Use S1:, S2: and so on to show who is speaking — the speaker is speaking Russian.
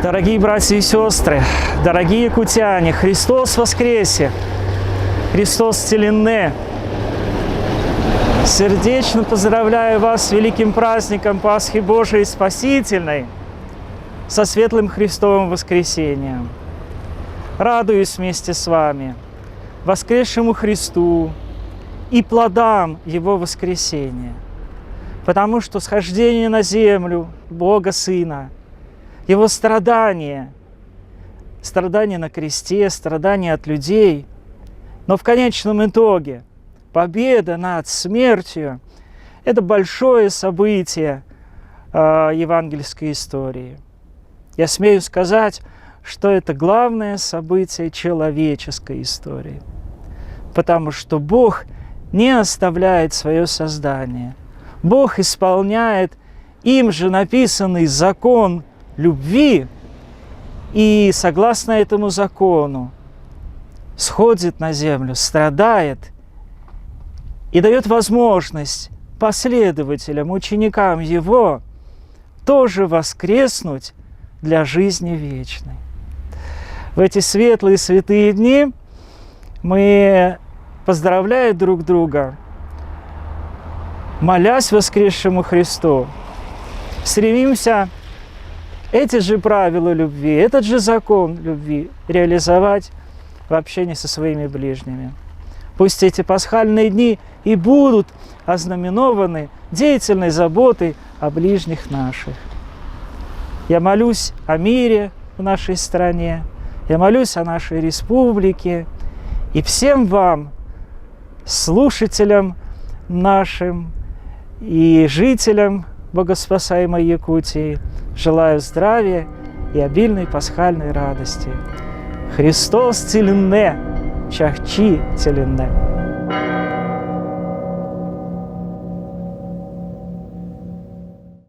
S1: Дорогие братья и сестры, дорогие якутяне, Христос воскресе! Христос Теленне! Сердечно поздравляю вас с великим праздником Пасхи Божией Спасительной, со светлым Христовым воскресением. Радуюсь вместе с вами воскресшему Христу и плодам Его воскресения, потому что схождение на землю Бога Сына, Его страдания на кресте, страдания от людей, но в конечном итоге победа над смертью – это большое событие евангельской истории. Я смею сказать, что это главное событие человеческой истории, потому что Бог не оставляет свое создание. Бог исполняет им же написанный закон любви, и согласно этому закону сходит на землю, страдает и дает возможность последователям, ученикам Его тоже воскреснуть для жизни вечной. В эти светлые святые дни мы, поздравляя друг друга, молясь воскресшему Христу, стремимся эти же правила любви, этот же закон любви реализовать в общении со своими ближними. Пусть эти пасхальные дни и будут ознаменованы деятельной заботой о ближних наших. Я молюсь о мире в нашей стране, я молюсь о нашей республике, и всем вам, слушателям нашим и жителям богоспасаемой Якутии, желаю здравия и обильной пасхальной радости. Христос Теленне! Чахчи Теленне!